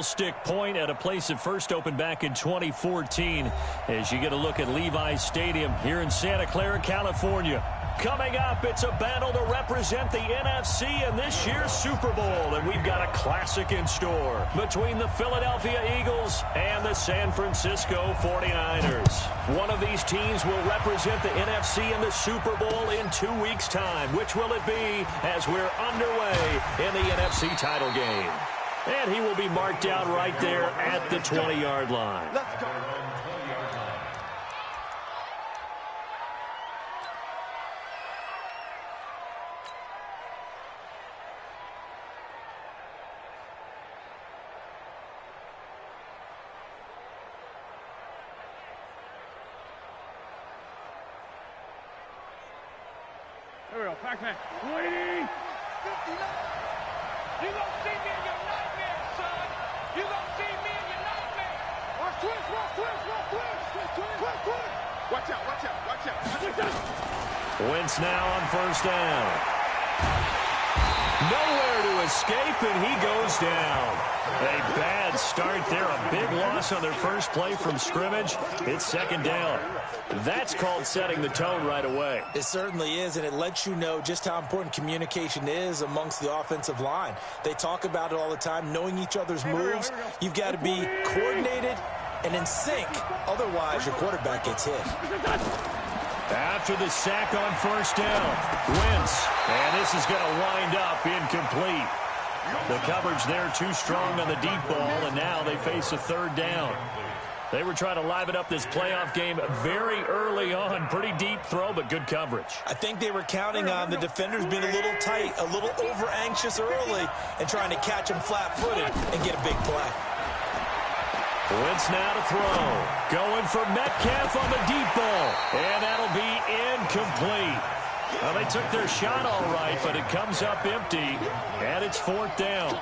Stick point at a place that first opened back in 2014 as you get a look at Levi's Stadium here in Santa Clara, California. Coming up, it's a battle to represent the NFC in this year's Super Bowl, and we've got a classic in store between the Philadelphia Eagles and the San Francisco 49ers. One of these teams will represent the NFC in the Super Bowl in 2 weeks' time. Which will it be as we're underway in the NFC title game? And he will be marked down right there at the 20-yard line. Let's go. There we go, Pac-Man. Waiting. 59. You gonna see me in your nightmare, son. You gonna see me in your nightmare. Watch twist. Watch out. Wentz now on first down. Nowhere to escape, and he goes down. A bad start there, a big loss on their first play from scrimmage. It's second down. That's called setting the tone right away. It certainly is, and it lets you know just how important communication is amongst the offensive line. They talk about it all the time, knowing each other's moves. You've got to be coordinated and in sync. Otherwise, your quarterback gets hit. After the sack on first down, Wentz, and this is going to wind up incomplete. The coverage there too strong on the deep ball, and now they face a third down. They were trying to liven up this playoff game very early on. Pretty deep throw, but good coverage. I think they were counting on the defenders being a little tight, a little over-anxious early, and trying to catch them flat-footed and get a big play. Wentz now to throw. Going for Metcalf on the deep ball. And that'll be incomplete. Well, they took their shot all right, but it comes up empty. And it's fourth down.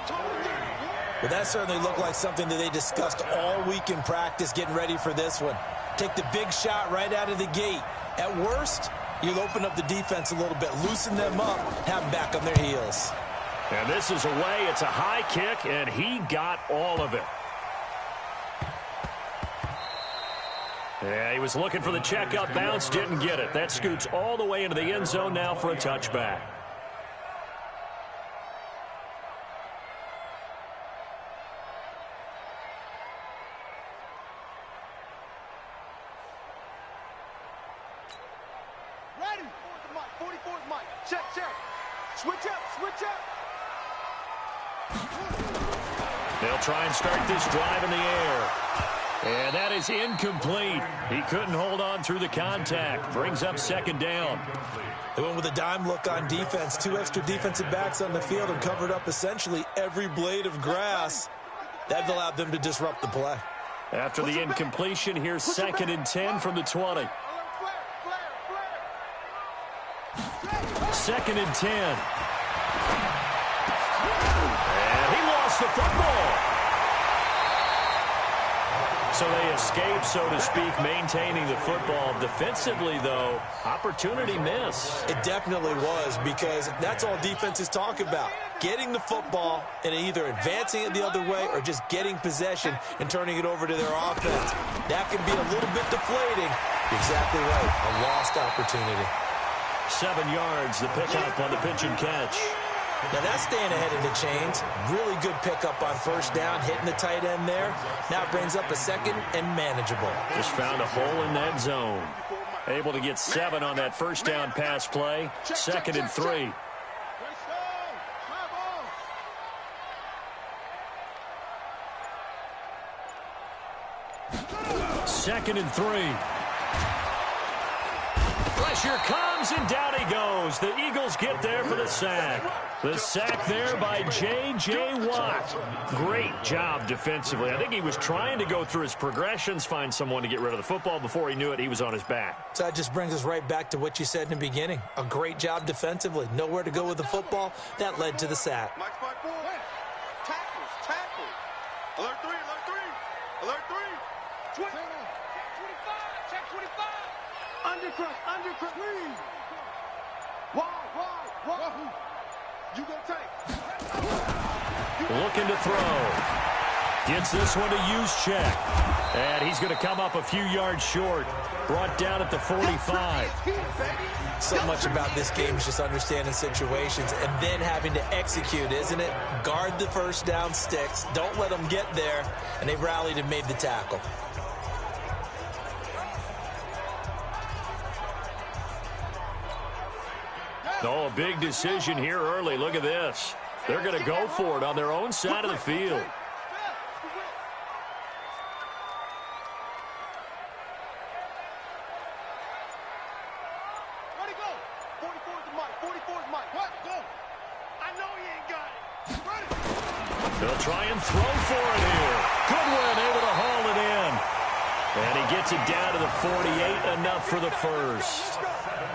Well, that certainly looked like something that they discussed all week in practice getting ready for this one. Take the big shot right out of the gate. At worst, you'll open up the defense a little bit, loosen them up, have them back on their heels. And this is away. It's a high kick, and he got all of it. Yeah, he was looking for the check-up bounce, didn't get it. That scoots all the way into the end zone now for a touchback. Ready. 44th Mike. Check. Switch up. They'll try and start this drive in the air. And that is incomplete. He couldn't hold on through the contact. Brings up second down. They went with a dime look on defense. 2 extra defensive backs on the field and covered up essentially every blade of grass. That allowed them to disrupt the play. After the incompletion, here's second and 10 from the 20. Second and 10. And he lost the football. So they escape, so to speak, maintaining the football. Defensively, though, opportunity miss. It definitely was, because that's all defenses talk about. Getting the football and either advancing it the other way or just getting possession and turning it over to their offense. That can be a little bit deflating. Exactly right. A lost opportunity. 7 yards, the pickup on the pitch and catch. Now that's staying ahead of the chains. Really good pickup on first down, hitting the tight end there. Now it brings up a second and manageable. Just found a hole in that zone. Able to get 7 on that first down pass play. Second and 3. Second and 3. Pressure comes, and down he goes. The Eagles get there for the sack. The sack there by J.J. Watt. Great job defensively. I think he was trying to go through his progressions, find someone to get rid of the football. Before he knew it, he was on his back. So that just brings us right back to what you said in the beginning. A great job defensively. Nowhere to go with the football. That led to the sack. Tackles. Alert 3. 25. Check 25. Undercut. Please. Wide. You gonna take. Looking to throw. Gets this one to Juszczyk. And he's going to come up a few yards short. Brought down at the 45. So much about this game is just understanding situations and then having to execute, isn't it? Guard the first down sticks. Don't let them get there. And they rallied and made the tackle. Oh, a big decision here early. Look at this. They're going to go for it on their own side of the field. They'll try and throw for it here. Goodwin able to haul it in. And he gets it down to the 48, enough for the first.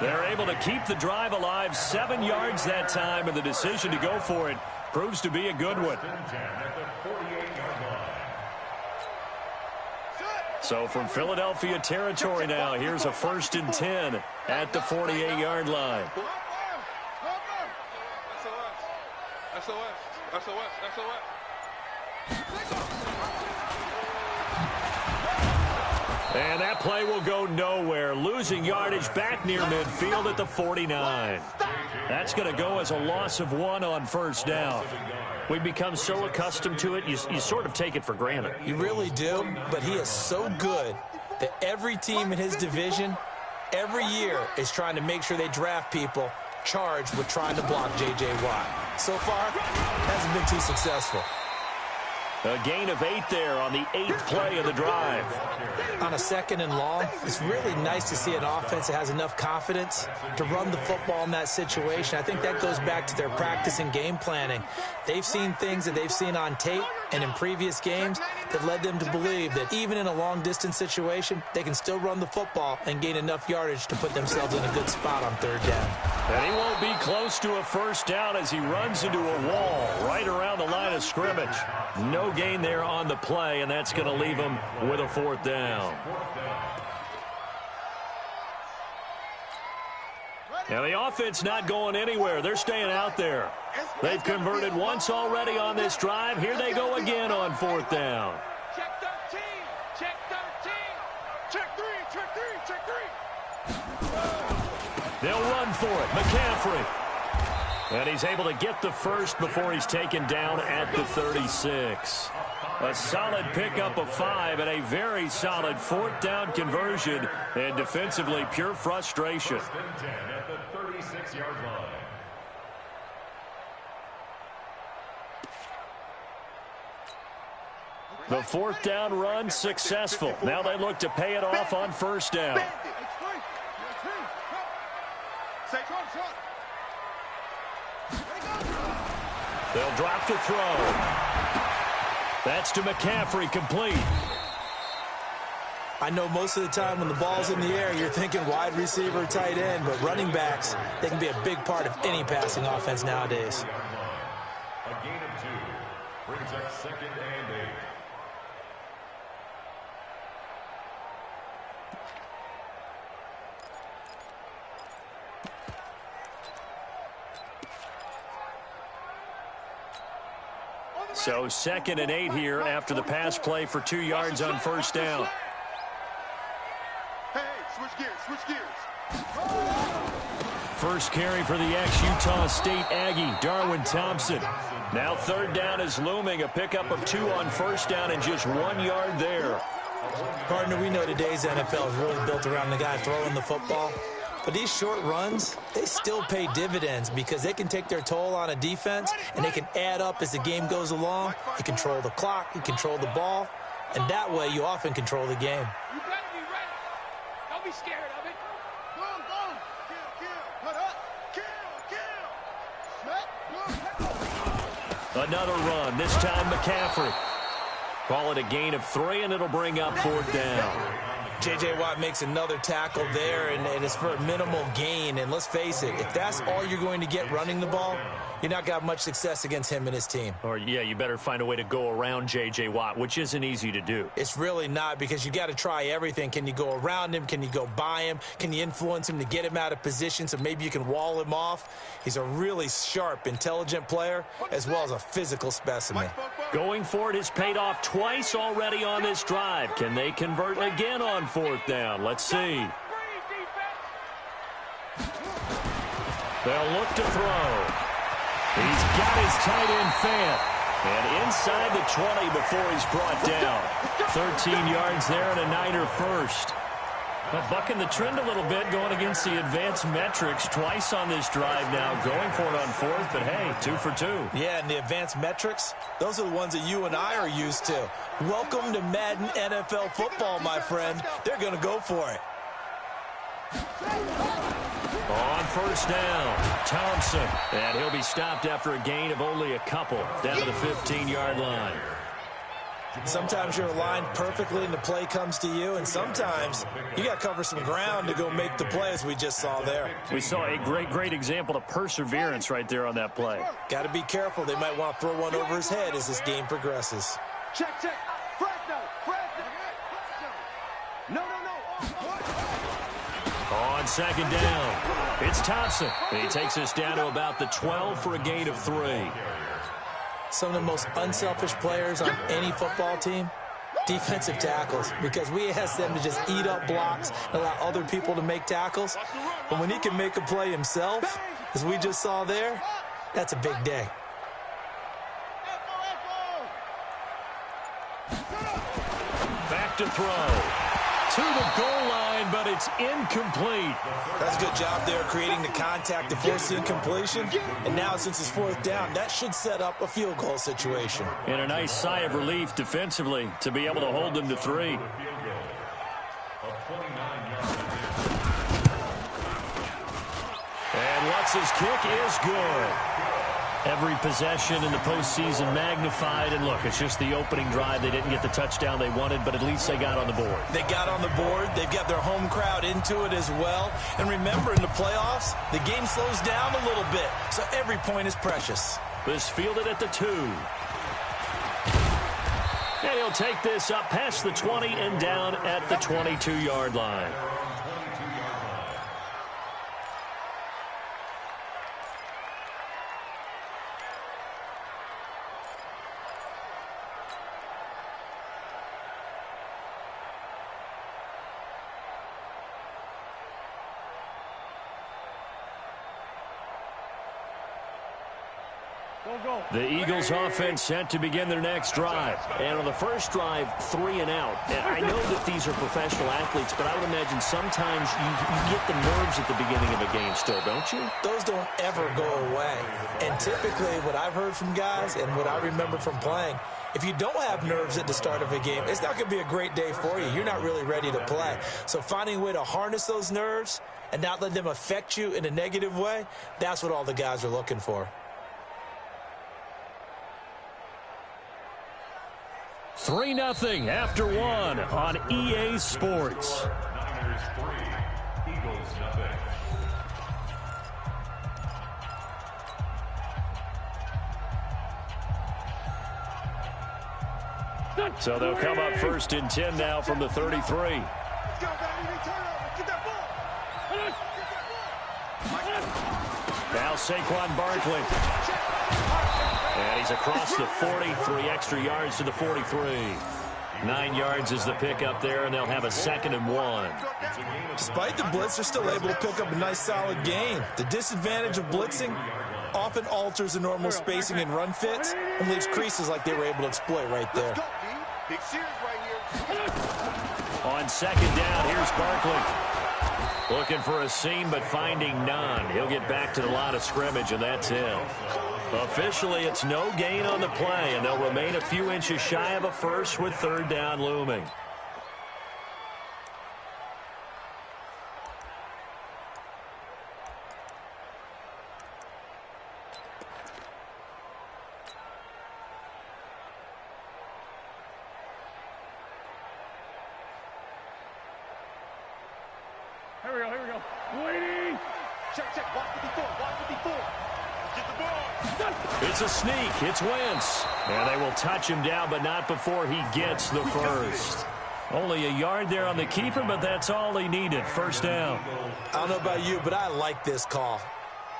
They're able to keep the drive alive, 7 yards that time, and the decision to go for it proves to be a good one. So from Philadelphia territory now, here's a 1st and 10 at the 48-yard line. And that play will go nowhere. Losing yardage back near midfield at the 49. That's going to go as a loss of 1 on first down. We've become so accustomed to it, you sort of take it for granted. You really do, but he is so good that every team in his division, every year, is trying to make sure they draft people charged with trying to block J.J. Watt. So far, hasn't been too successful. A gain of 8 there on the 8th play of the drive. On a 2nd and long, it's really nice to see an offense that has enough confidence to run the football in that situation. I think that goes back to their practice and game planning. They've seen things that they've seen on tape and in previous games that led them to believe that even in a long-distance situation, they can still run the football and gain enough yardage to put themselves in a good spot on 3rd down. And he won't be close to a first down as he runs into a wall right around the line of scrimmage. No gain there on the play, and that's going to leave him with a 4th down. Now the offense not going anywhere. They're staying out there. They've converted once already on this drive. Here they go again on 4th down. Check 13. Check 13. Check 3. Check 3. Check 3. They'll run for it. McCaffrey. And he's able to get the first before he's taken down at the 36. A solid pickup of 5 and a very solid 4th down conversion. And defensively, pure frustration. The 4th down run successful. Now they look to pay it off on first down. They'll drop to throw. That's to McCaffrey, complete. I know most of the time when the ball's in the air, you're thinking wide receiver, tight end, but running backs, they can be a big part of any passing offense nowadays. A gain of 2 brings up 2nd and 8. So 2nd and 8 here after the pass play for 2 yards on first down. Hey, switch gears, switch gears. First carry for the ex-Utah State Aggie, Darwin Thompson. Now 3rd down is looming, a pickup of 2 on first down and just 1 yard there. Partner, we know today's NFL is really built around the guy throwing the football. But these short runs, they still pay dividends because they can take their toll on a defense and they can add up as the game goes along. You control the clock, you control the ball, and that way you often control the game. You better be ready. Don't be scared of it. Boom, boom. Kill, cut up. Kill. Smack. Another run, this time McCaffrey. Call it a gain of 3, and it'll bring up 4th down. J.J. Watt makes another tackle there, and it's for a minimal gain. And let's face it, if that's all you're going to get running the ball, you're not going to have much success against him and his team. Or, yeah, you better find a way to go around J.J. Watt, which isn't easy to do. It's really not, because you got to try everything. Can you go around him? Can you go by him? Can you influence him to get him out of position so maybe you can wall him off? He's a really sharp, intelligent player as well as a physical specimen. Going for it has paid off twice already on this drive. Can they convert again on fourth down? Let's see. They'll look to throw. He's got his tight end Fant. And inside the 20 before he's brought down. 13 yards there and a Niner first. But bucking the trend a little bit, going against the advanced metrics twice on this drive now. Going for it on fourth, but hey, 2 for 2. Yeah, and the advanced metrics, those are the ones that you and I are used to. Welcome to Madden NFL football, my friend. They're going to go for it. On first down, Thompson. And he'll be stopped after a gain of only a couple, down to the 15-yard line. Sometimes you're aligned perfectly and the play comes to you, and sometimes you got to cover some ground to go make the play, as we just saw there. We saw a great example of perseverance right there on that play. Got to be careful. They might want to throw one over his head as this game progresses. Check. Fresno. No. On second down, it's Thompson. He takes us down to about the 12 for a gain of 3. Some of the most unselfish players on any football team, defensive tackles, because we ask them to just eat up blocks and allow other people to make tackles. But when he can make a play himself, as we just saw there, that's a big day. Back to throw. To the goal line, but it's incomplete. That's a good job there, creating the contact to force the incompletion. And now, since it's fourth down, that should set up a field goal situation. And a nice sigh of relief defensively to be able to hold them to 3. And Lutz's kick is good. Every possession in the postseason magnified, and look, it's just the opening drive. They didn't get the touchdown they wanted, but at least they got on the board. They got on the board. They've got their home crowd into it as well. And remember, in the playoffs, the game slows down a little bit, so every point is precious. This fielded at the 2. And he'll take this up past the 20 and down at the 22-yard line. The Eagles offense set to begin their next drive. And on the first drive, 3 and out. And I know that these are professional athletes, but I would imagine sometimes you get the nerves at the beginning of a game still, don't you? Those don't ever go away. And typically what I've heard from guys and what I remember from playing, if you don't have nerves at the start of a game, it's not going to be a great day for you. You're not really ready to play. So finding a way to harness those nerves and not let them affect you in a negative way, that's what all the guys are looking for. 3-0 after 1 on EA Sports. Niners 3, Eagles 0. So they'll come up first and 10 now from the 33. Let's go, baby. Turn over. Get that ball. Now Saquon Barkley. And he's across the 40, 3 extra yards to the 43. 9 yards is the pickup there, and they'll have a 2nd and 1. Despite the blitz, they're still able to pick up a nice solid gain. The disadvantage of blitzing often alters the normal spacing and run fits and leaves creases like they were able to exploit right there. Big series right here. On 2nd down, here's Barkley. Looking for a seam, but finding none. He'll get back to the line of scrimmage, and that's it. Officially, it's no gain on the play, and they'll remain a few inches shy of a first with 3rd down looming. Here we go. Waiting. Check. 154. It's a sneak. It's Wentz. And they will touch him down, but not before he gets the first. Only a yard there on the keeper, but that's all he needed. First down. I don't know about you, but I like this call.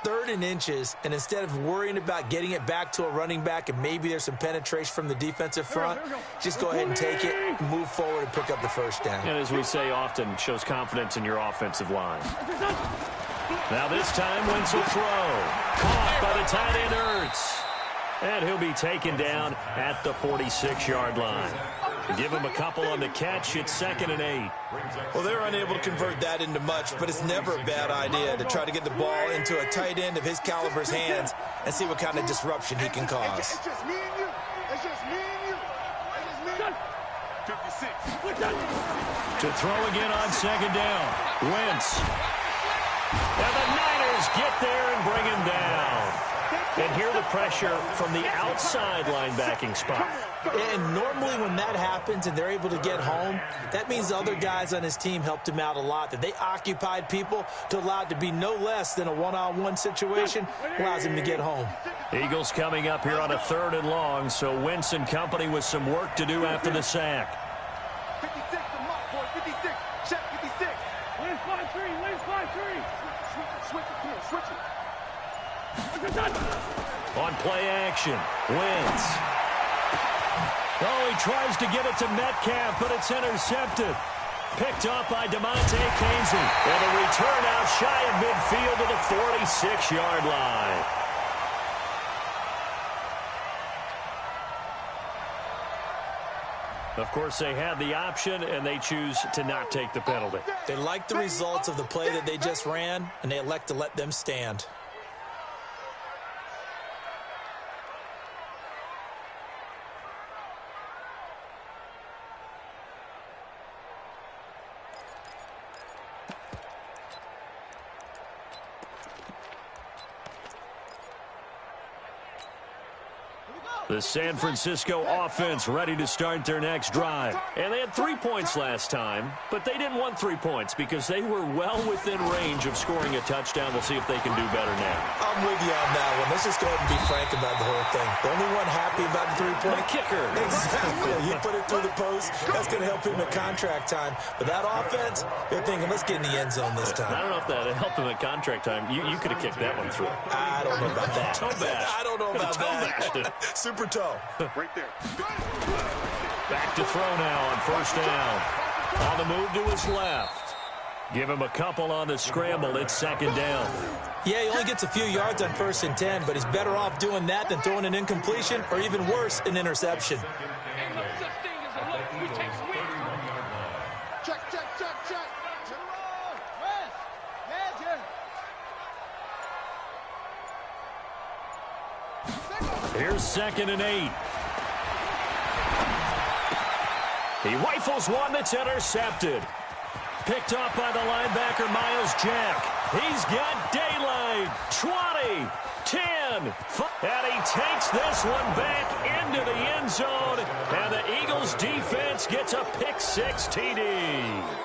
3rd and inches, and instead of worrying about getting it back to a running back and maybe there's some penetration from the defensive front, just go ahead and take it, move forward, and pick up the first down. And as we say often, shows confidence in your offensive line. Now this time, Wentz will throw. Caught by the tight end, Ertz. And he'll be taken down at the 46-yard line. Give him a couple on the catch. It's 2nd and 8. Well, they're unable to convert that into much, but it's never a bad idea to try to get the ball into a tight end of his caliber's hands and see what kind of disruption he can cause. It's just me and you. It's just me and you. It's just me. 56. To throw again on 2nd down. Wentz. And the Niners get there and bring him down. And hear the pressure from the outside linebacking spot. And normally when that happens and they're able to get home, that means the other guys on his team helped him out a lot. That they occupied people to allow it to be no less than a one-on-one situation allows him to get home. Eagles coming up here on a 3rd and long, so Wentz and company with some work to do after the sack. 56 to Mark, boy. 56. Check 56. Wins 5-3. Wins 5-3. Switch it. Come on, switch it. On play action, Wentz. Oh, he tries to get it to Metcalf, but it's intercepted. Picked up by DeMonte Casey. And a return out shy of midfield to the 46-yard line. Of course, they had the option, and they choose to not take the penalty. They like the results of the play that they just ran, and they elect to let them stand. The San Francisco offense ready to start their next drive. And they had 3 points last time, but they didn't want 3 points because they were well within range of scoring a touchdown. We'll see if they can do better now. I'm with you on that one. Let's just go ahead and be frank about the whole thing. The only one happy about the 3-point kicker. Exactly. He put it through the post. That's going to help him at contract time. But that offense, they're thinking, let's get in the end zone this time. I don't know if that helped him at contract time. You could have kicked that one through. I don't know about that. Toe bash. I don't know about that. Super toe. Right there. Back to throw now on 1st down. On the move to his left. Give him a couple on the scramble. It's 2nd down. Yeah, he only gets a few yards on 1st and 10, but he's better off doing that than throwing an incompletion or even worse, an interception. Ain't no such thing as a look. We take swings. Check. To the road. West. Here's 2nd and 8. He rifles one that's intercepted. Picked off by the linebacker, Miles Jack. He's got daylight. 20, 10, and he takes this one back into the end zone. And the Eagles defense gets a pick-6 TD.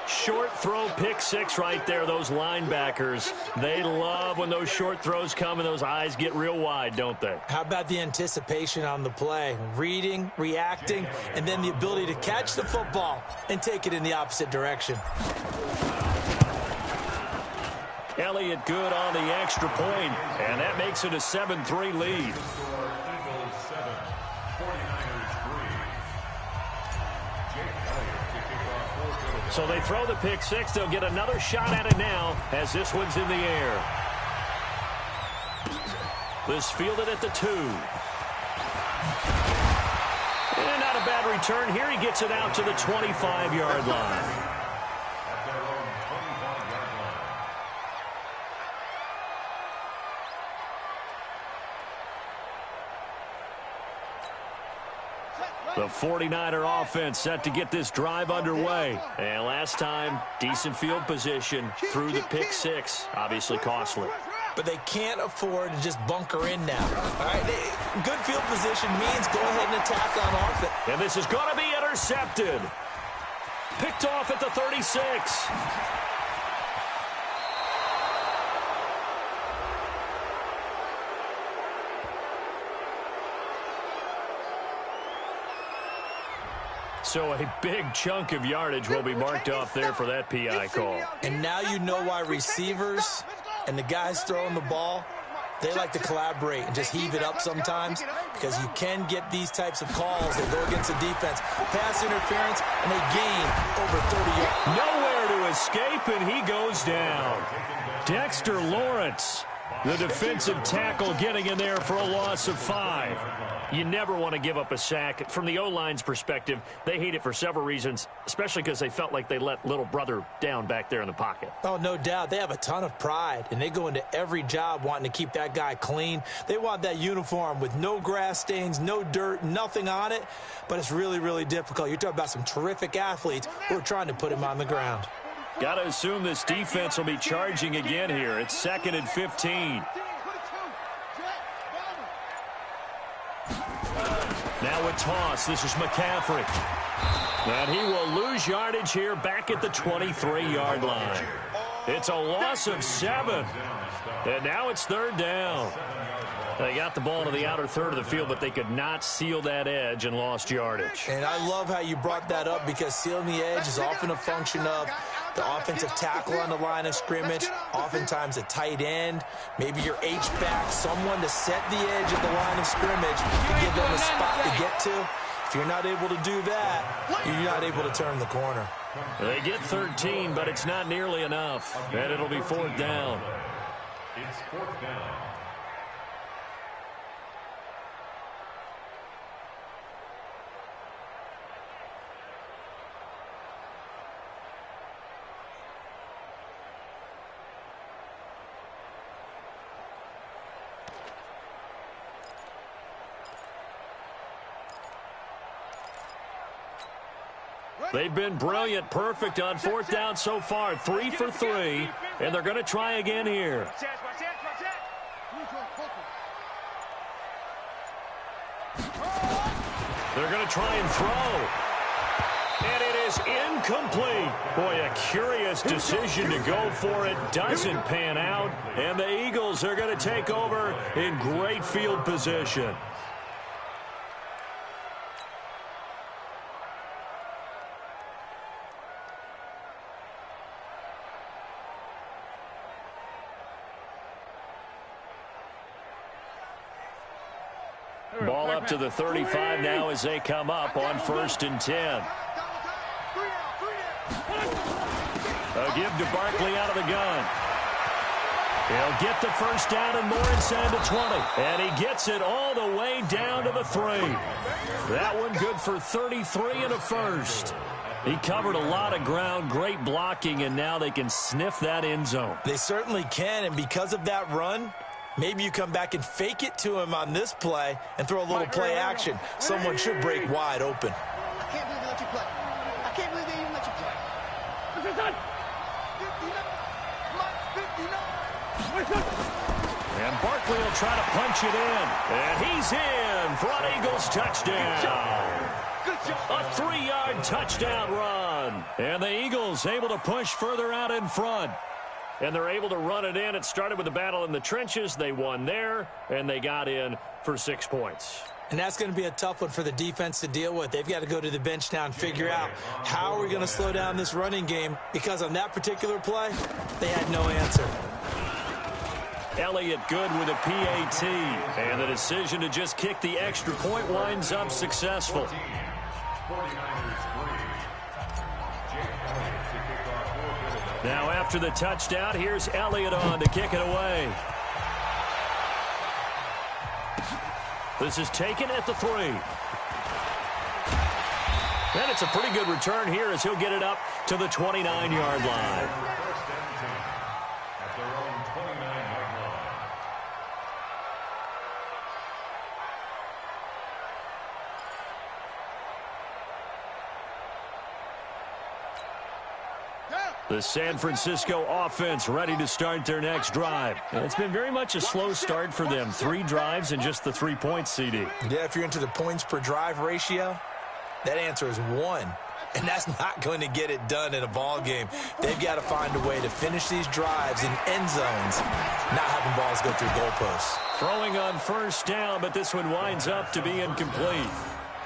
Short throw, pick-6 right there. Those linebackers, they love when those short throws come and those eyes get real wide, don't they? How about the anticipation on the play? Reading, reacting, and then the ability to catch the football and take it in the opposite direction. Elliott good on the extra point, and that makes it a 7-3 lead. So they throw the pick-6. They'll get another shot at it now as this one's in the air. This fielded at the 2. And not a bad return here. He gets it out to the 25-yard line. The 49er offense set to get this drive underway. And last time, decent field position through the pick-6. Obviously costly. But they can't afford to just bunker in now. All right, good field position means go ahead and attack on offense. And this is going to be intercepted. Picked off at the 36. So a big chunk of yardage will be marked off there for that PI call. And now you know why receivers and the guys throwing the ball, they like to collaborate and just heave it up sometimes, because you can get these types of calls that go against the defense. Pass interference, and they gain over 30 yards. Nowhere to escape, and he goes down. Dexter Lawrence, the defensive tackle, getting in there for a loss of 5. You never want to give up a sack. From the O-line's perspective, they hate it for several reasons, especially because they felt like they let little brother down back there in the pocket. Oh, no doubt. They have a ton of pride, and they go into every job wanting to keep that guy clean. They want that uniform with no grass stains, no dirt, nothing on it, but it's really, really difficult. You're talking about some terrific athletes who are trying to put him on the ground. Got to assume this defense will be charging again here. It's 2nd and 15. Now a toss. This is McCaffrey. And he will lose yardage here back at the 23-yard line. It's a loss of 7. And now it's 3rd down. They got the ball to the outer third of the field, but they could not seal that edge and lost yardage. And I love how you brought that up, because sealing the edge is often a function of the offensive tackle on the line of scrimmage, oftentimes a tight end, maybe your H-back, someone to set the edge of the line of scrimmage to give them a spot to get to. If you're not able to do that, you're not able to turn the corner. They get 13, but it's not nearly enough. And it'll be 4th down. It's 4th down. They've been brilliant, perfect on 4th down so far. 3 for 3, and they're going to try again here. They're going to try and throw. And it is incomplete. Boy, a curious decision to go for it. Doesn't pan out. And the Eagles are going to take over in great field position. Ball up to the 35 now as they come up on 1st and 10. A give to Barkley out of the gun. He'll get the 1st down and more inside the 20. And he gets it all the way down to the 3. That one good for 33 and a 1st. He covered a lot of ground, great blocking, and now they can sniff that end zone. They certainly can, and because of that run, maybe you come back and fake it to him on this play and throw a little play action. Someone should break wide open. I can't believe they let you play. I can't believe they even let you play. And Barkley will try to punch it in. And he's in for an Eagles touchdown. A 3-yard touchdown run. And the Eagles able to push further out in front. And they're able to run it in. It started with a battle in the trenches. They won there, and they got in for 6 points. And that's going to be a tough one for the defense to deal with. They've got to go to the bench now and figure out how are we going to slow down this running game, because on that particular play, they had no answer. Elliott good with a PAT. And the decision to just kick the extra point winds up successful. 49ers 3. Now after the touchdown, here's Elliott on to kick it away. This is taken at the 3. And it's a pretty good return here as he'll get it up to the 29-yard line. First and 10 at their own 29-yard line. The San Francisco offense ready to start their next drive. And it's been very much a slow start for them. 3 drives and just the 3 points, CD. Yeah, if you're into the points per drive ratio, that answer is 1. And that's not going to get it done in a ball game. They've got to find a way to finish these drives in end zones, not having balls go through goalposts. Throwing on first down, but this one winds up to be incomplete.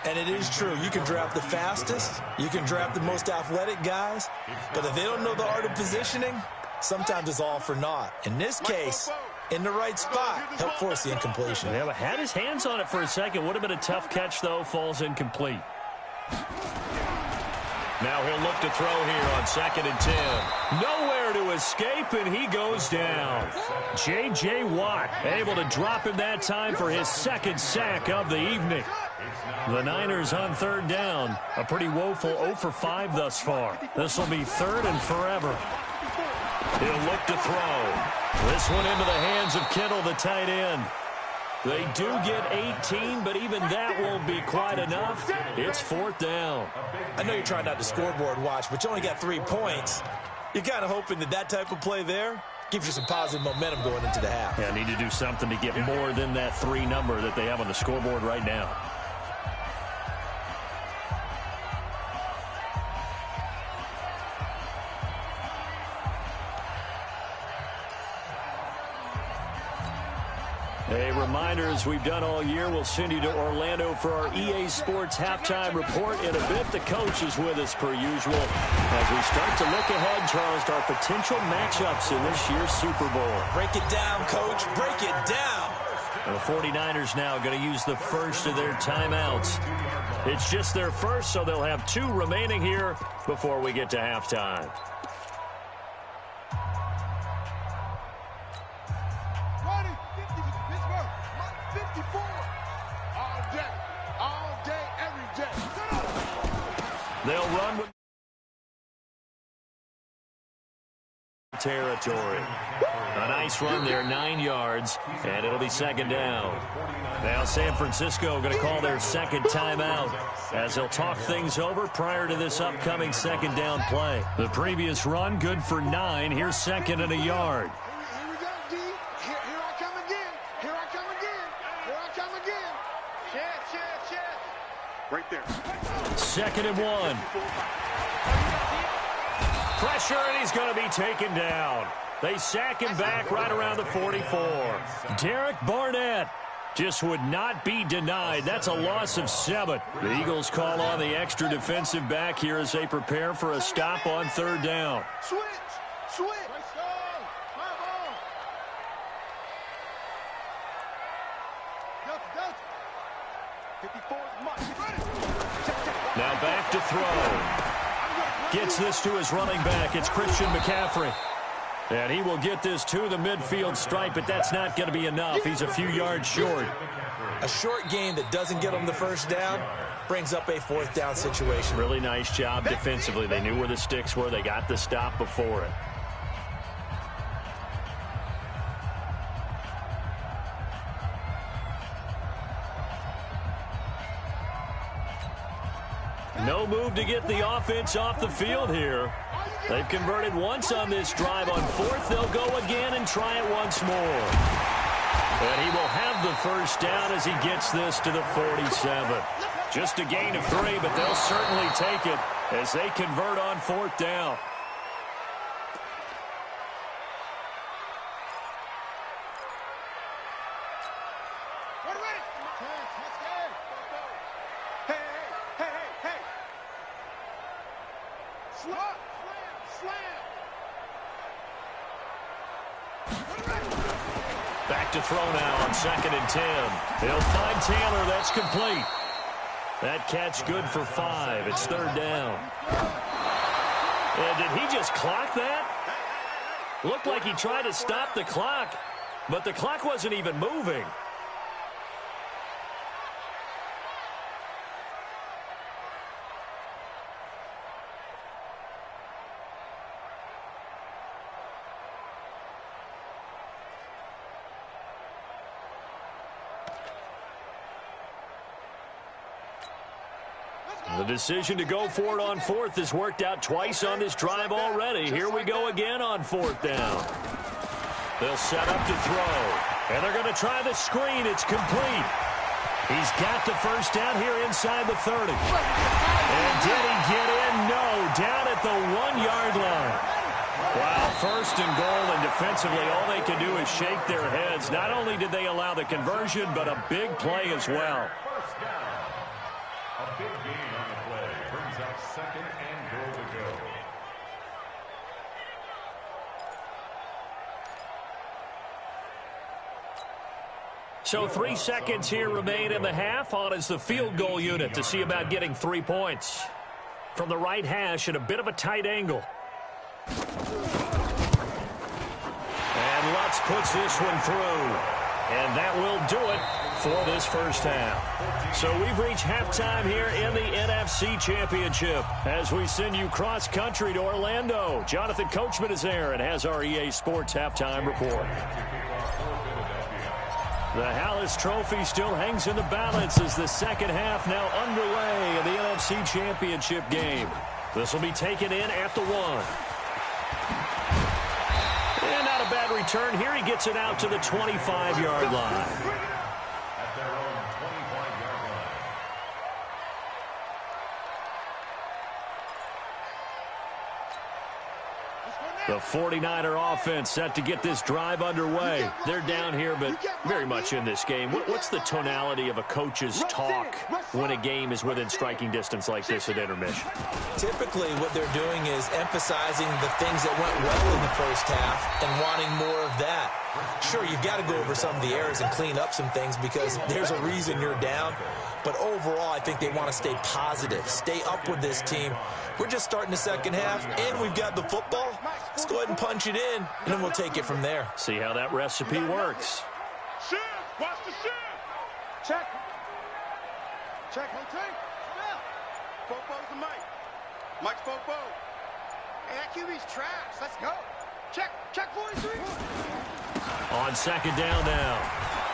And it is true. You can draft the fastest. You can draft the most athletic guys. But if they don't know the art of positioning, sometimes it's all for naught. In this case, in the right spot, help force the incompletion. Yeah, but had his hands on it for a second. Would have been a tough catch, though. Falls incomplete. Now he'll look to throw here on 2nd and 10. Nowhere to escape, and he goes down. J.J. Watt able to drop him that time for his 2nd sack of the evening. The Niners on 3rd down. A pretty woeful 0 for 5 thus far. This will be 3rd and forever. He'll look to throw. This one into the hands of Kittle, the tight end. They do get 18, but even that won't be quite enough. It's 4th down. I know you're trying not to scoreboard watch, but you only got 3 points. You're kind of hoping that that type of play there gives you some positive momentum going into the half. Yeah, need to do something to get more than that 3 number that they have on the scoreboard right now. A reminder, as we've done all year, we'll send you to Orlando for our EA Sports halftime report. In a bit, the coach is with us per usual as we start to look ahead, Charles, to our potential matchups in this year's Super Bowl. Break it down, Coach. Break it down. And the 49ers now going to use the first of their timeouts. It's just their first, so they'll have 2 remaining here before we get to halftime. They'll run with territory. A nice run there, 9 yards, and it'll be 2nd down. Now San Francisco going to call their 2nd timeout as they'll talk things over prior to this upcoming 2nd down play. The previous run good for 9. Here's 2nd and a yard. Here we go, D. Here I come again. Here I come again. Here I come again. Check. Right there. 2nd and 1. Pressure, and he's going to be taken down. They sack him back right around the 44. Derek Barnett just would not be denied. That's a loss of 7. The Eagles call on the extra defensive back here as they prepare for a stop on 3rd down. Switch. Now back to throw. Gets this to his running back. It's Christian McCaffrey. And he will get this to the midfield stripe, but that's not going to be enough. He's a few yards short. A short gain that doesn't get them the 1st down brings up a 4th down situation. Really nice job defensively. They knew where the sticks were. They got the stop before it. No move to get the offense off the field here. They've converted once on this drive. On 4th, they'll go again and try it once more. And he will have the 1st down as he gets this to the 47. Just a gain of 3, but they'll certainly take it as they convert on 4th down. Back to throw now on 2nd and 10. They'll find Taylor. That's complete. That catch good for 5. It's 3rd down. And did he just clock that? Looked like he tried to stop the clock, but the clock wasn't even moving. The decision to go for it on 4th has worked out twice on this drive already. Here we go again on 4th down. They'll set up to throw. And they're going to try the screen. It's complete. He's got the 1st down here inside the 30. And did he get in? No. Down at the 1-yard line. Wow, 1st and goal, and defensively all they can do is shake their heads. Not only did they allow the conversion, but a big play as well. A big gain on the play brings up second and goal to go. So 3 seconds here remain in the half. On is the field goal unit to see about getting 3 points. From the right hash at a bit of a tight angle. And Lutz puts this one through. And that will do it for this first half. So we've reached halftime here in the NFC Championship as we send you cross-country to Orlando. Jonathan Coachman is there and has our EA Sports halftime report. The Hallis Trophy still hangs in the balance as the second half now underway in the NFC Championship game. This will be taken in at the 1. And not a bad return here. He gets it out to the 25-yard line. At their own 25-yard line. The 49er offense set to get this drive underway. They're down here, but very much in this game. What's the tonality of a coach's talk when a game is within striking distance like this at intermission? Typically, what they're doing is emphasizing the things that went well in the first half and wanting more of that. Sure, you've got to go over some of the errors and clean up some things because there's a reason you're down. But overall, I think they want to stay positive, stay up with this team. We're just starting the second half, and we've got the football. Let's go ahead and punch it in, and then we'll take it from there. See how that recipe works. Shift! Watch the shift! Check. Check. One take. Popo's the mic. Mike's Popo. Hey, that QB's trash. Let's go. Check. Check 43. On second down now.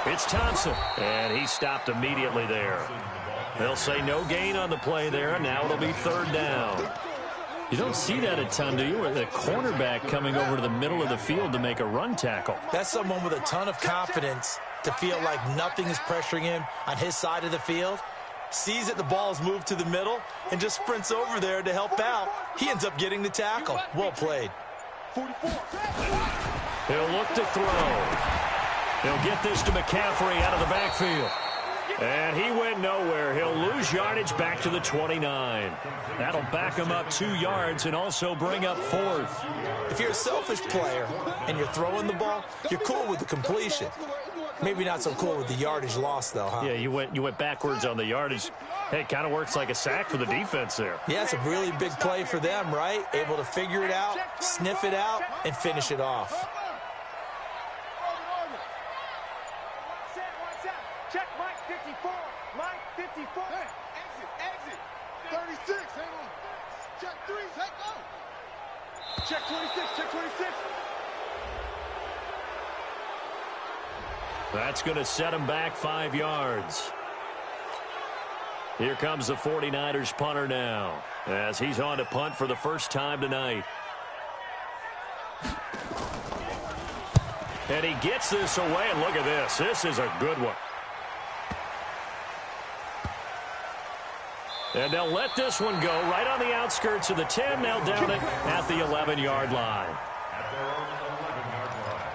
It's Thompson, and he stopped immediately there. They'll say no gain on the play there, and now it'll be third down. You don't see that a ton, do you? With a cornerback coming over to the middle of the field to make a run tackle. That's someone with a ton of confidence to feel like nothing is pressuring him on his side of the field. Sees that the ball is moved to the middle and just sprints over there to help out. He ends up getting the tackle. Well played. 44. He'll look to throw. He'll get this to McCaffrey out of the backfield. And he went nowhere. He'll lose yardage back to the 29. That'll back him up 2 yards and also bring up 4th. If you're a selfish player and you're throwing the ball, you're cool with the completion. Maybe not so cool with the yardage loss, though, huh? Yeah, you went backwards on the yardage. Hey, it kind of works like a sack for the defense there. Yeah, it's a really big play for them, right? Able to figure it out, sniff it out, and finish it off. Check Mike 54. Mike 54. Hey, exit. 36. Hang on. Check 3. Take go. Check 26. Check 26. That's going to set him back 5 yards. Here comes the 49ers punter now as he's on to punt for the first time tonight. And he gets this away, and look at this. This is a good one. And they'll let this one go right on the outskirts of the 10. They'll down it at the 11-yard line. At their own 11-yard line.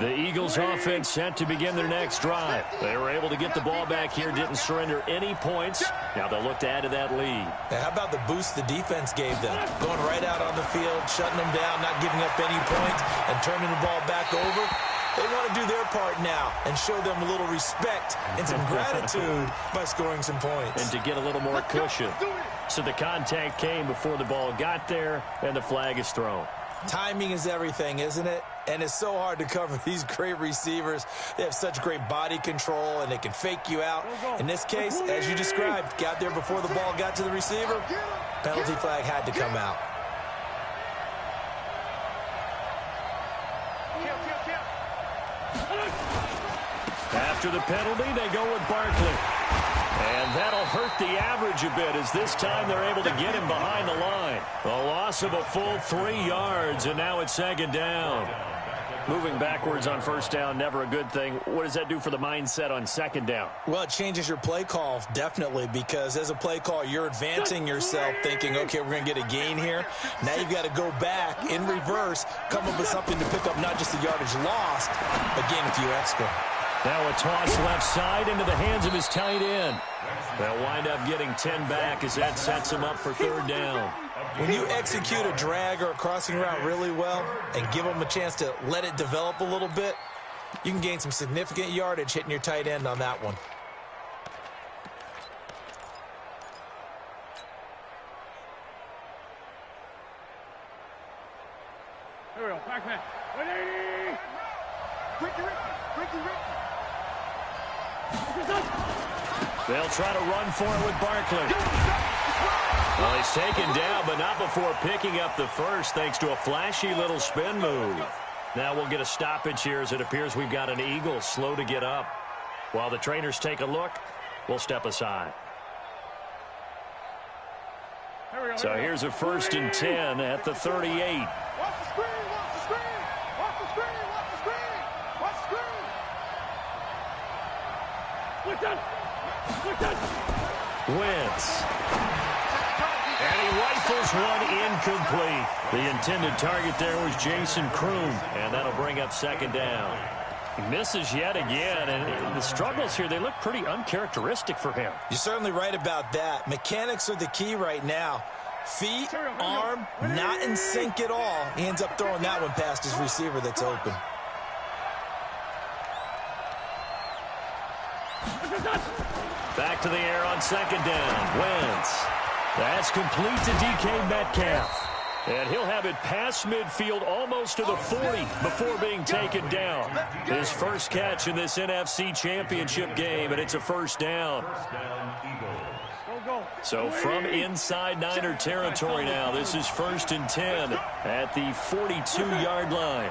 The Eagles offense set to begin their next drive. They were able to get the ball back here, didn't surrender any points. Now they'll look to add to that lead. Now, how about the boost the defense gave them? Going right out on the field, shutting them down, not giving up any points, and turning the ball back over. They want to do their part now and show them a little respect and some gratitude by scoring some points. And to get a little more cushion. So the contact came before the ball got there, and the flag is thrown. Timing is everything, isn't it? And it's so hard to cover these great receivers. They have such great body control, and they can fake you out. In this case, as you described, got there before the ball got to the receiver. Penalty flag had to come out. After the penalty, they go with Barkley. And that'll hurt the average a bit as this time they're able to get him behind the line. A loss of a full 3 yards, and now it's second down. Moving backwards on first down, never a good thing. What does that do for the mindset on second down? Well, it changes your play call, definitely, because as a play call, you're advancing yourself thinking, okay, we're going to get a gain here. Now you've got to go back in reverse, come up with something to pick up not just the yardage lost, but gain a few extra. Now a toss left side into the hands of his tight end. They'll wind up getting 10 back as that sets him up for third down. When you execute a drag or a crossing route really well and give them a chance to let it develop a little bit, you can gain some significant yardage hitting your tight end on that one. Here we go. Back man. 180. Ricky. They'll try to run for it with Barkley. Well, he's taken down, but not before picking up the first, thanks to a flashy little spin move. Now we'll get a stoppage here as it appears we've got an Eagle slow to get up. While the trainers take a look, we'll step aside. So here's a 1st and 10 at the 38. Watch the screen. Wentz. And he rifles one incomplete. The intended target there was Jason Kroom, and that'll bring up second down. He misses yet again, and the struggles here, they look pretty uncharacteristic for him. You're certainly right about that. Mechanics are the key right now. Feet, arm, not in sync at all. He ends up throwing that one past his receiver that's open. Back to the air on second down. Wentz. That's complete to DK Metcalf. And he'll have it past midfield almost to the 40 before being taken down. His first catch in this NFC Championship game, and it's a first down. So from inside Niner territory now, this is 1st and 10 at the 42-yard line.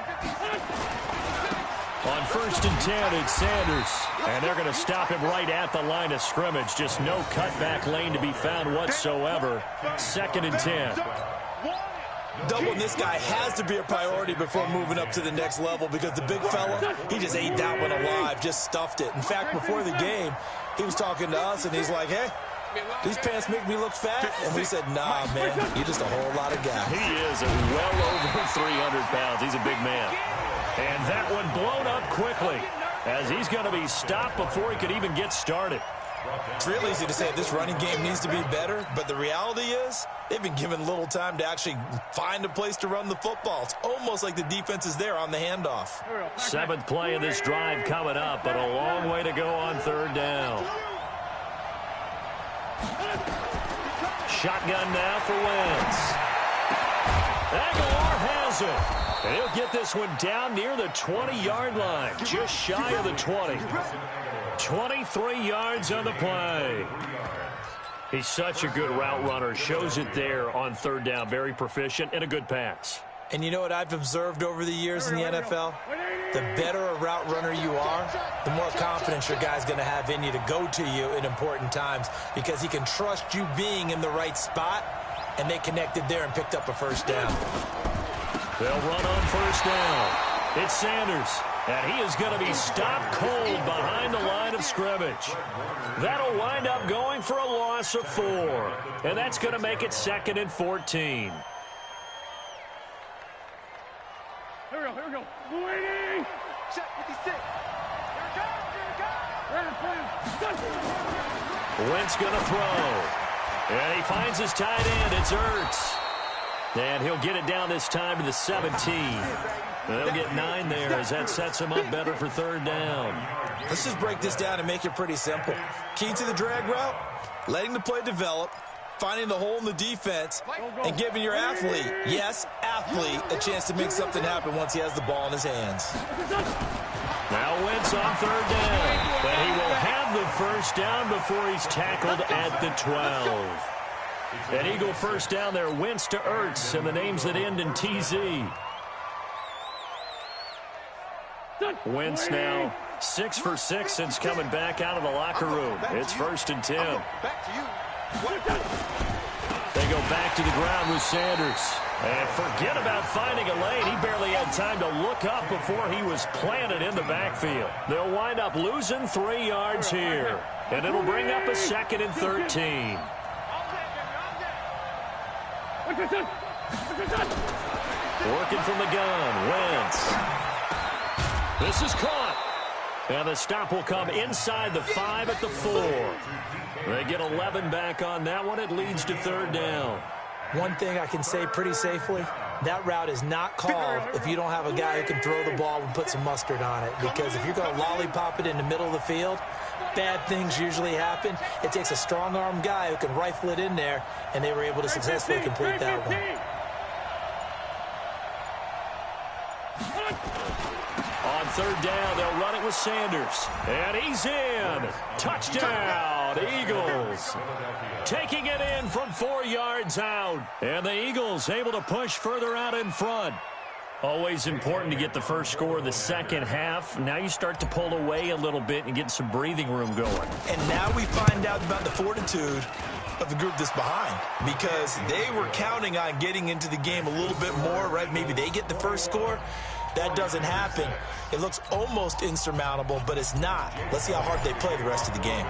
On 1st and 10, it's Sanders. And they're going to stop him right at the line of scrimmage. Just no cutback lane to be found whatsoever. 2nd and 10. Doubling this guy has to be a priority before moving up to the next level because the big fella, he just ate that one alive, just stuffed it. In fact, before the game, he was talking to us, and he's like, hey, these pants make me look fat. And we said, nah, man, you're just a whole lot of guy. He is well over 300 pounds. He's a big man. And that one blown up quickly as he's going to be stopped before he could even get started. It's real easy to say this running game needs to be better, but the reality is they've been given little time to actually find a place to run the football. It's almost like the defense is there on the handoff. 7th play of this drive coming up, but a long way to go on third down. Shotgun now for Wentz. Aguilar has it. And he'll get this one down near the 20-yard line, just shy of the 20. 23 yards on the play. He's such a good route runner. Shows it there on third down. Very proficient and a good pass. And you know what I've observed over the years in the NFL? The better a route runner you are, the more confidence your guy's going to have in you to go to you in important times because he can trust you being in the right spot, and they connected there and picked up a first down. They'll run on first down. It's Sanders, and he is going to be stopped cold behind the line of scrimmage. That'll wind up going for a loss of 4, and that's going to make it 2nd and 14. Here we go. Waiting. Check 56. Wentz going to throw. And he finds his tight end. It's Ertz. And he'll get it down this time to the 17. They'll get 9 there as that sets him up better for third down. Let's just break this down and make it pretty simple. Key to the drag route, letting the play develop, finding the hole in the defense, and giving your athlete, yes, athlete, a chance to make something happen once he has the ball in his hands. Now Wentz on third down, but he will have the first down before he's tackled at the 12. An Eagle first down there, Wentz to Ertz, and the names that end in TZ. Wentz now 6 for 6 since coming back out of the locker room. It's 1st and 10. Back to you. They go back to the ground with Sanders. And forget about finding a lane. He barely had time to look up before he was planted in the backfield. They'll wind up losing 3 yards here. And it'll bring up a 2nd and 13. Working from the gun, Wentz. This is caught. And the stop will come inside the 5 at the 4. They get 11 back on that one. It leads to 3rd down. One thing I can say pretty safely, that route is not called if you don't have a guy who can throw the ball and put some mustard on it. Because if you're going to lollipop it in the middle of the field, bad things usually happen. It takes a strong-arm guy who can rifle it in there, and they were able to successfully complete that one. On 3rd down, they'll run it with Sanders. And he's in. Touchdown, Eagles. Taking it in from 4 yards out. And the Eagles able to push further out in front. Always important to get the first score of the second half. Now you start to pull away a little bit and get some breathing room going. And now we find out about the fortitude of the group that's behind, because they were counting on getting into the game a little bit more, right? Maybe they get the first score. That doesn't happen. It looks almost insurmountable, but it's not. Let's see how hard they play the rest of the game.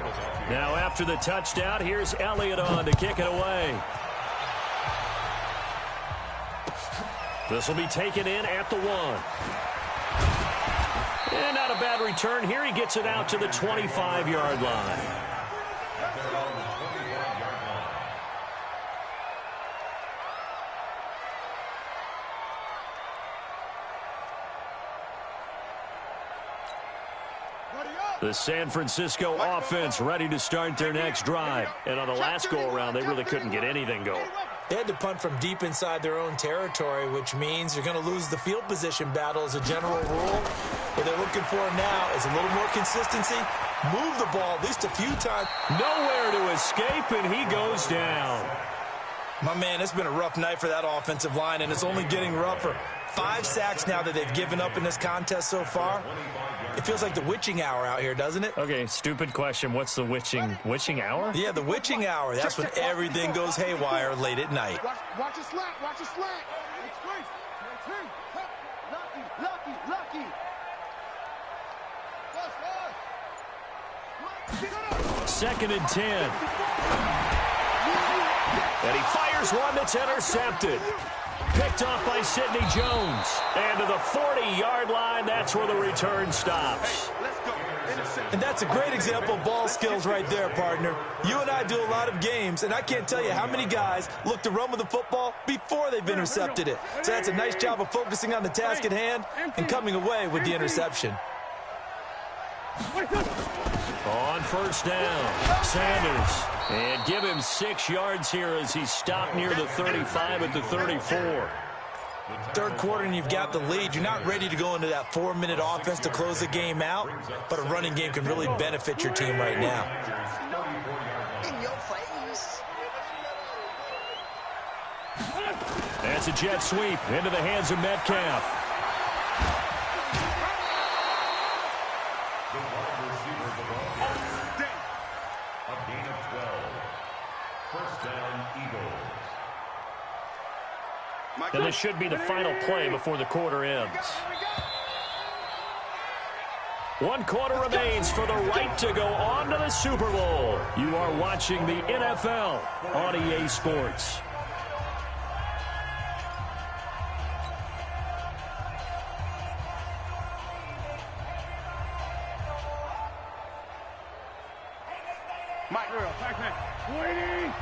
Now after the touchdown, here's Elliott on to kick it away. This will be taken in at the 1. And not a bad return here. He gets it out to the 25-yard line. The San Francisco offense ready to start their next drive. And on the last go-around, they really couldn't get anything going. They had to punt from deep inside their own territory, which means you're going to lose the field position battle as a general rule. What they're looking for now is a little more consistency. Move the ball at least a few times. Nowhere to escape, and he goes down. My man, it's been a rough night for that offensive line, and it's only getting rougher. 5 sacks now that they've given up in this contest so far. It feels like the witching hour out here, doesn't it? Okay, stupid question. What's the witching hour? Yeah, the witching hour. That's when everything goes haywire late at night. Watch a slack. Watch a slack. Lucky. 2nd and 10. And he fires one that's intercepted. Picked off by Sidney Jones. And to the 40-yard line, that's where the return stops. And that's a great example of ball skills right there, partner. You and I do a lot of games, and I can't tell you how many guys look to run with the football before they've intercepted it. So that's a nice job of focusing on the task at hand and coming away with the interception. On 1st down, Sanders. And give him 6 yards here as he's stopped near the 35 at the 34. 3rd quarter and you've got the lead. You're not ready to go into that 4-minute offense to close the game out, but a running game can really benefit your team right now. In your face. That's a jet sweep into the hands of Metcalf. And this should be the final play before the quarter ends. 1 quarter remains for the right to go on to the Super Bowl. You are watching the NFL on EA Sports. Mike, waiting.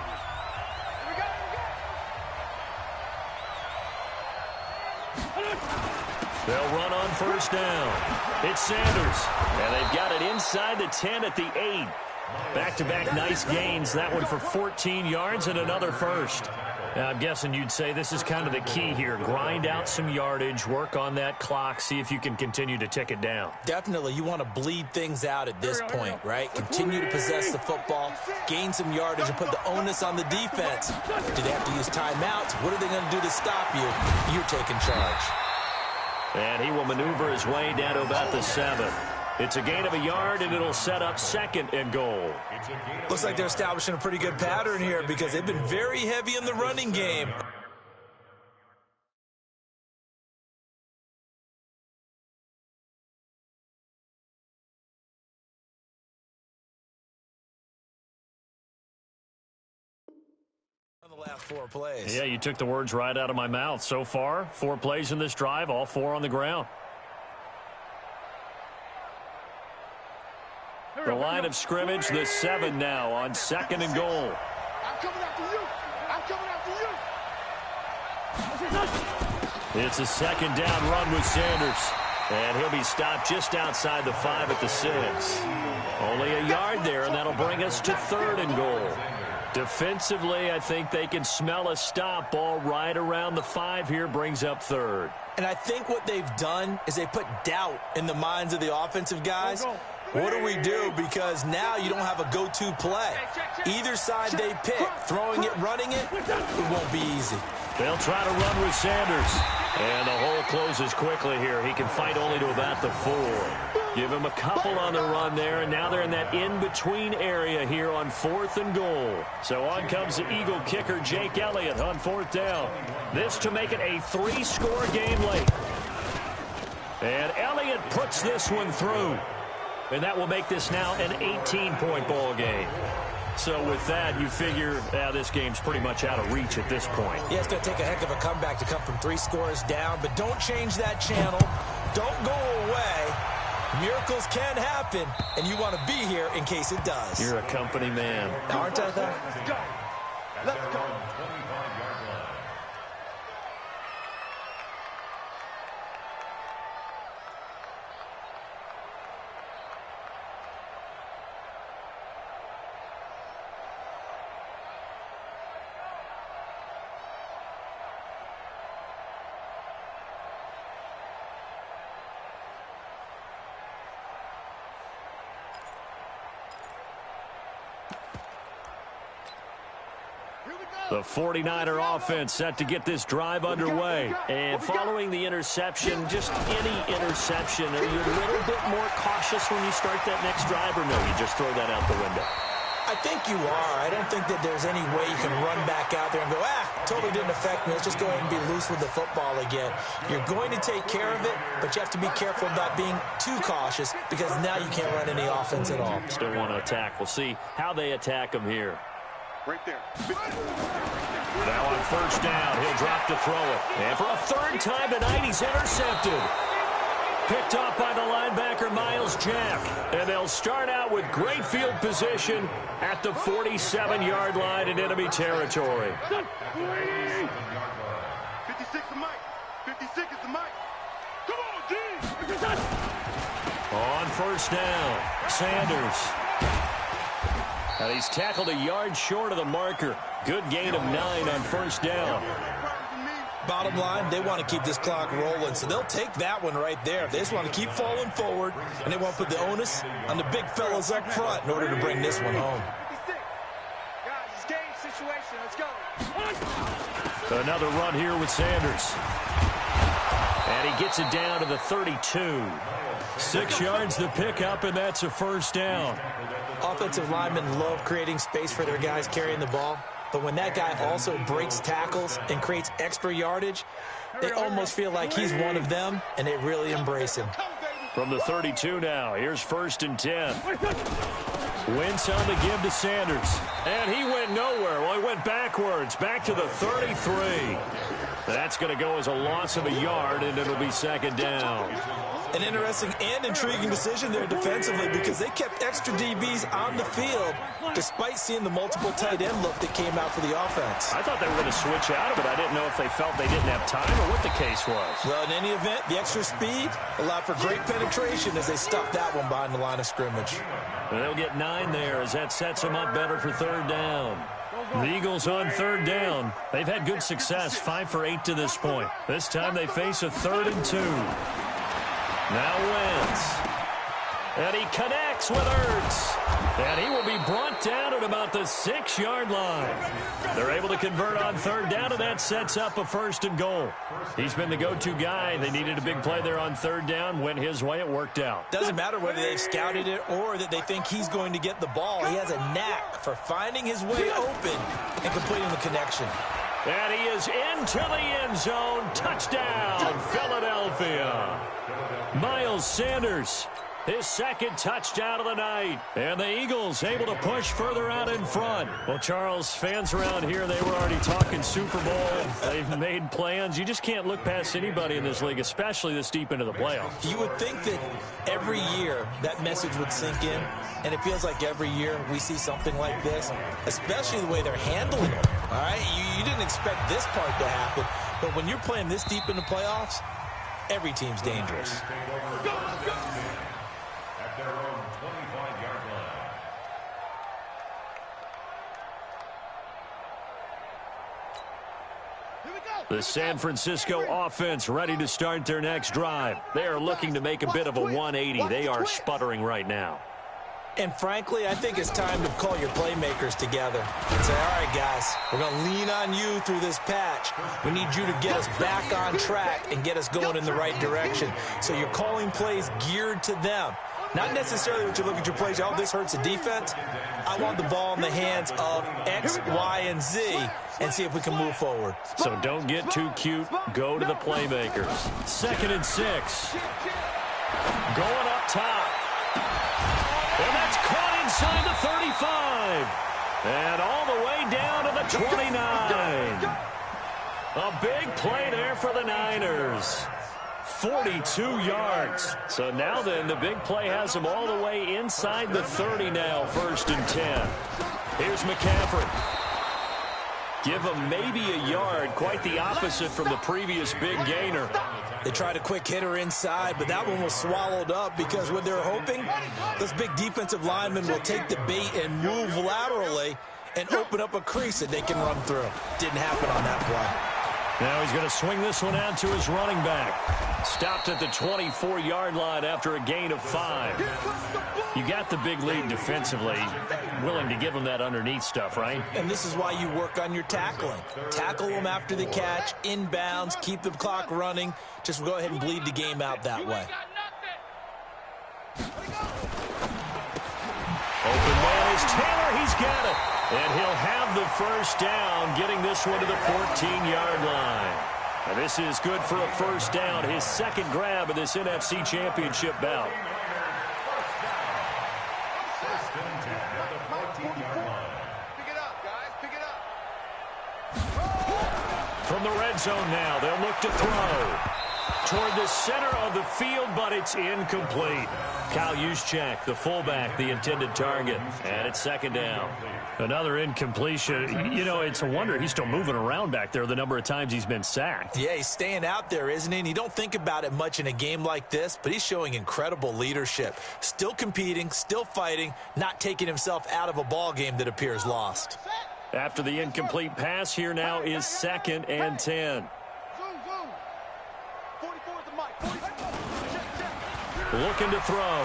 They'll run on 1st down. It's Sanders. And they've got it inside the 10 at the 8. Back-to-back nice gains. That one for 14 yards and another first. Now, I'm guessing you'd say this is kind of the key here. Grind out some yardage, work on that clock, see if you can continue to tick it down. Definitely. You want to bleed things out at this point, right? Continue to possess the football, gain some yardage, and put the onus on the defense. Do they have to use timeouts? What are they going to do to stop you? You're taking charge. And he will maneuver his way down to about the 7. It's a gain of a yard, and it'll set up 2nd and goal. Looks like they're establishing a pretty good pattern here because they've been very heavy in the running game. 4 plays. Yeah, you took the words right out of my mouth. So far, 4 plays in this drive, all 4 on the ground. The line of scrimmage, the 7 now on 2nd and goal. I'm coming after you. I'm coming after you. It's a 2nd down run with Sanders. And he'll be stopped just outside the 5 at the 6. Only a yard there, and that'll bring us to 3rd and goal. Defensively, I think they can smell a stop ball right around the 5 here, brings up 3rd. And I think what they've done is they put doubt in the minds of the offensive guys. What do we do? Because now you don't have a go-to play. Either side they pick, throwing it, running it, it won't be easy. They'll try to run with Sanders. And the hole closes quickly here. He can fight only to about the 4. Give him a couple on the run there, and now they're in that in-between area here on 4th and goal. So on comes the Eagle kicker, Jake Elliott, on 4th down. This to make it a 3-score game late. And Elliott puts this one through. And that will make this now an 18-point ball game. So with that, you figure this game's pretty much out of reach at this point. Yeah, it's going to take a heck of a comeback to come from 3 scores down, but don't change that channel. Don't go away. Miracles can happen, and you want to be here in case it does. You're a company man. Now, aren't I, though? Let's go. Let's go. The 49er offense set to get this drive underway. And following the interception, just any interception, are you a little bit more cautious when you start that next drive, or no, you just throw that out the window? I think you are. I don't think that there's any way you can run back out there and go, totally didn't affect me. Let's just go ahead and be loose with the football again. You're going to take care of it, but you have to be careful about being too cautious because now you can't run any offense at all. Still want to attack. We'll see how they attack him here. Right there. Now on 1st down, he'll drop to throw it. And for a 3rd time tonight, he's intercepted. Picked off by the linebacker, Miles Jack. And they'll start out with great field position at the 47-yard line in enemy territory. 56 is Mike. 56 is the Mike. Come on, G. On 1st down, Sanders. And he's tackled a yard short of the marker. Good gain of 9 on 1st down. Bottom line, they want to keep this clock rolling, so they'll take that one right there. They just want to keep falling forward, and they want to put the onus on the big fellas up front in order to bring this one home. Guys, it's game situation. Let's go. Another run here with Sanders. And he gets it down to the 32. 6 yards the pickup, and that's a 1st down. Offensive linemen love creating space for their guys carrying the ball, but when that guy also breaks tackles and creates extra yardage, they almost feel like he's one of them, and they really embrace him. From the 32 now, here's 1st and 10. Wentz on the give to Sanders. And he went nowhere. Well, he went backwards, back to the 33. That's going to go as a loss of a yard, and it'll be 2nd down. An interesting and intriguing decision there defensively because they kept extra DBs on the field despite seeing the multiple tight end look that came out for the offense. I thought they were going to switch out of it. I didn't know if they felt they didn't have time or what the case was. Well, in any event, the extra speed allowed for great penetration as they stuffed that one behind the line of scrimmage. And they'll get 9 there as that sets them up better for 3rd down. The Eagles on 3rd down. They've had good success, 5 for 8 to this point. This time they face a 3rd and 2. Now Wentz. And he connects with Ertz. And he will be brought down at about the 6-yard line. They're able to convert on 3rd down, and that sets up a 1st and goal. He's been the go-to guy. They needed a big play there on 3rd down. Went his way. It worked out. Doesn't matter whether they've scouted it or that they think he's going to get the ball. He has a knack for finding his way open and completing the connection. And he is into the end zone. Touchdown, Philadelphia. Miles Sanders. his second touchdown of the night. And the Eagles able to push further out in front. Well, Charles, fans around here, they were already talking Super Bowl. They've made plans. You just can't look past anybody in this league, especially this deep into the playoffs. You would think that every year that message would sink in, and it feels like every year we see something like this, especially the way they're handling it. All right, you didn't expect this part to happen, but when you're playing this deep in the playoffs, every team's dangerous. At their own 25-yard line. The San Francisco offense ready to start their next drive. They are looking to make a bit of a 180. They are sputtering right now. And frankly, I think it's time to call your playmakers together and say, all right, guys, we're going to lean on you through this patch. We need you to get us back on track and get us going in the right direction. So you're calling plays geared to them. Not necessarily what you look at your plays, oh, this hurts the defense. I want the ball in the hands of X, Y, and Z and see if we can move forward. So don't get too cute. Go to the playmakers. 2nd and 6. Going up top. And that's caught inside the 35. And all the way down to the 29. A big play there for the Niners. 42 yards. So now then, the big play has them all the way inside the 30 now, 1st and 10. Here's McCaffrey. Give him maybe a yard, quite the opposite from the previous big gainer. They tried a quick hitter inside, but that one was swallowed up because what they're hoping, those big defensive linemen will take the bait and move laterally and open up a crease that they can run through. Didn't happen on that play. Now he's going to swing this one out to his running back. Stopped at the 24-yard line after a gain of 5. You got the big lead defensively. Willing to give him that underneath stuff, right? And this is why you work on your tackling. Tackle them after the catch, inbounds, keep the clock running. Just go ahead and bleed the game out that way. Open man is Taylor. He's got it. And he'll have the first down, getting this one to the 14-yard line. And this is good for a first down, his second grab of this NFC Championship bout. Pick it up, guys. Pick it up. From the red zone now, they'll look to throw. Toward the center of the field, but it's incomplete. Kyle Juszczyk, the fullback, the intended target. And it's 2nd down. Another incompletion. You know, it's a wonder he's still moving around back there the number of times he's been sacked. Yeah, he's staying out there, isn't he? And you don't think about it much in a game like this, but he's showing incredible leadership. Still competing, still fighting, not taking himself out of a ball game that appears lost. After the incomplete pass, here now is 2nd and 10. Looking to throw.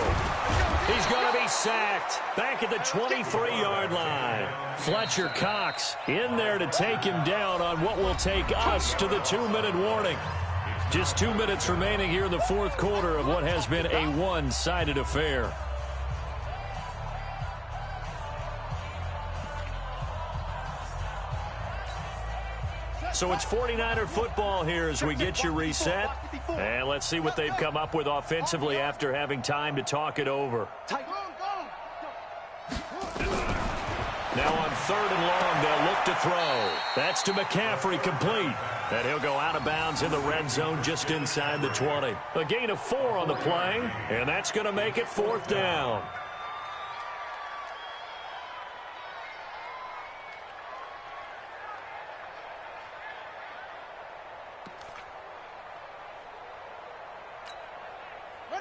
He's going to be sacked. Back at the 23-yard line. Fletcher Cox in there to take him down on what will take us to the 2-minute warning. Just 2 minutes remaining here in the 4th quarter of what has been a one-sided affair. So it's 49er football here as we get you reset. And let's see what they've come up with offensively after having time to talk it over. Now on 3rd and long, they'll look to throw. That's to McCaffrey, complete. And he'll go out of bounds in the red zone just inside the 20. A gain of 4 on the play, and that's going to make it 4th down.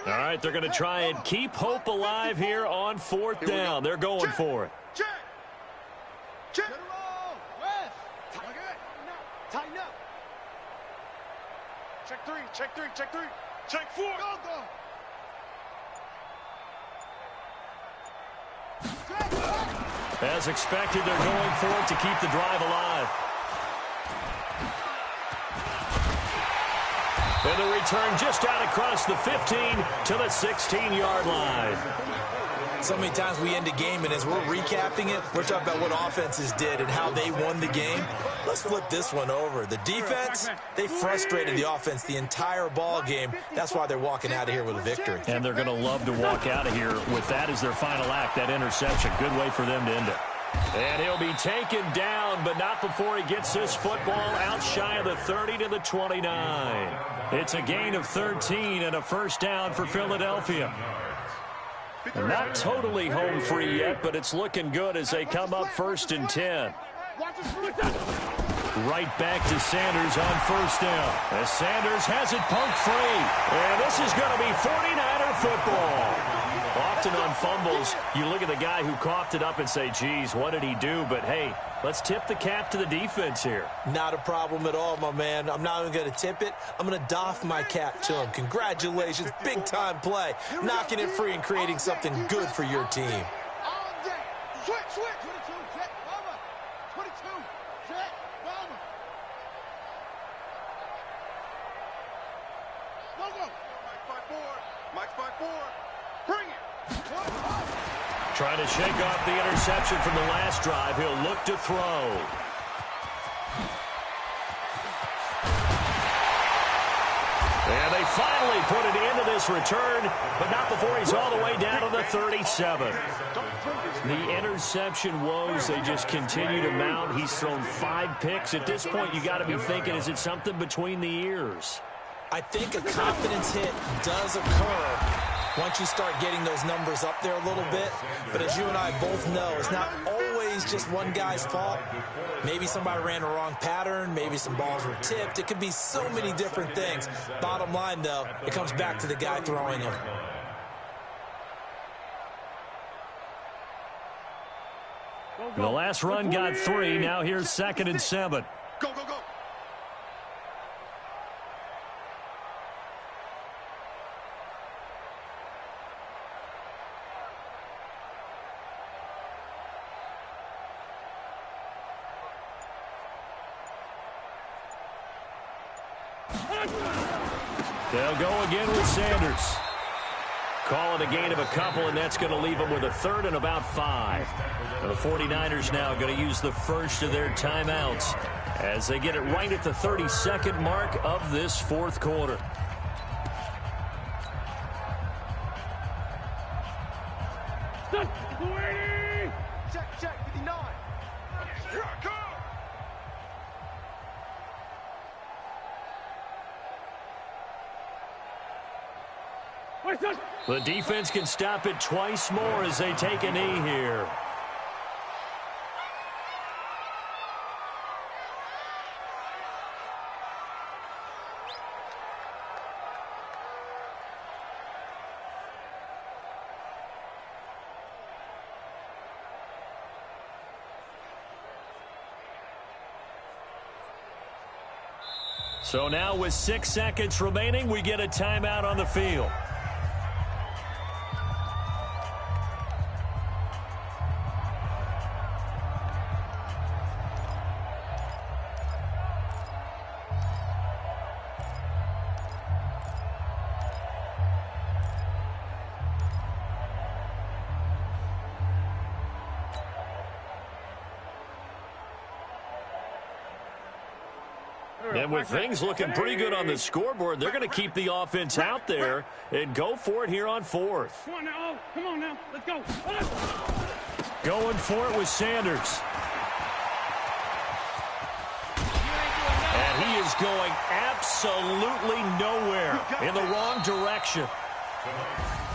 All right, they're going to try and keep hope alive here on 4th down. They're going for it. Check. Check. Tighten up. Check 3, check 3, check 3. Check 4. Go, go. As expected, they're going for it to keep the drive alive. And the return just out across the 15 to the 16-yard line. So many times we end a game, and as we're recapping it, we're talking about what offenses did and how they won the game. Let's flip this one over. The defense, they frustrated the offense the entire ball game. That's why they're walking out of here with a victory. And they're going to love to walk out of here with that as their final act, that interception. Good way for them to end it. And he'll be taken down, but not before he gets this football out shy of the 30 to the 29. It's a gain of 13 and a first down for Philadelphia. Not totally home free yet, but it's looking good as they come up 1st and 10. Right back to Sanders on first down. As Sanders has it poked free. And this is going to be 49er football. Often on fumbles, you look at the guy who coughed it up and say, geez, what did he do? But, hey, let's tip the cap to the defense here. Not a problem at all, my man. I'm not even going to tip it. I'm going to doff my cap to him. Congratulations. Big-time play. Knocking it free and creating something good for your team. All day. Switch. 22, jet, mama. 22, jet, mama. Go. Mike's by four. Bring it. Trying to shake off the interception from the last drive. He'll look to throw. And they finally put it into this return, but not before he's all the way down to the 37. The interception woes, they just continue to mount. He's thrown 5 picks. At this point, you got to be thinking, is it something between the ears? I think a confidence hit does occur once you start getting those numbers up there a little bit. But as you and I both know, it's not always just one guy's fault. Maybe somebody ran a wrong pattern. Maybe some balls were tipped. It could be so many different things. Bottom line, though, it comes back to the guy throwing them. The last run got 3. Now here's 2nd and 7. Go. They'll go again with Sanders. Call it a gain of a couple, and that's going to leave them with a 3rd and about 5. The 49ers now going to use the first of their timeouts as they get it right at the 32nd mark of this 4th quarter. Check, 59. Here I come. The defense can stop it twice more as they take a knee here. So now with 6 seconds remaining, we get a timeout on the field. And with things looking pretty good on the scoreboard, they're going to keep the offense out there and go for it here on 4th. Come on now, let's go. Going for it with Sanders. And he is going absolutely nowhere, in the wrong direction.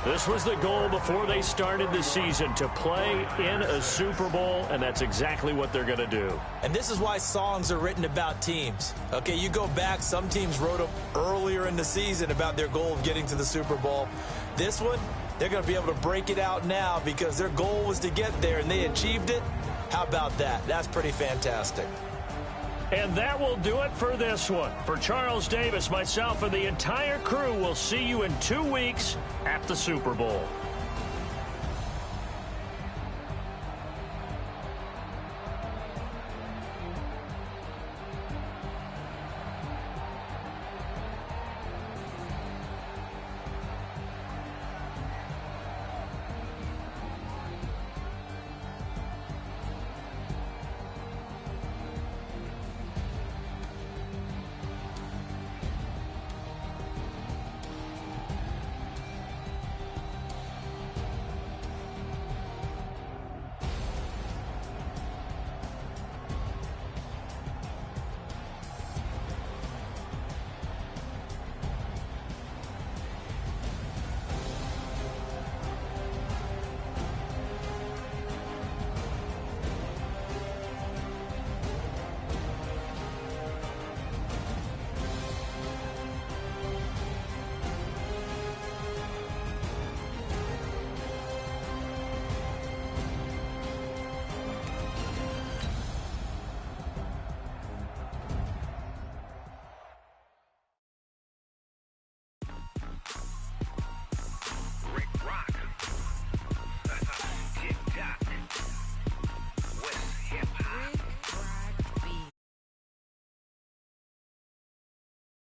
This was the goal before they started the season, to play in a Super Bowl, and that's exactly what they're going to do. And this is why songs are written about teams. Okay, you go back, some teams wrote them earlier in the season about their goal of getting to the Super Bowl. This one, they're going to be able to break it out now because their goal was to get there, and they achieved it. How about that? That's pretty fantastic. And that will do it for this one. For Charles Davis, myself, and the entire crew, we'll see you in 2 weeks at the Super Bowl.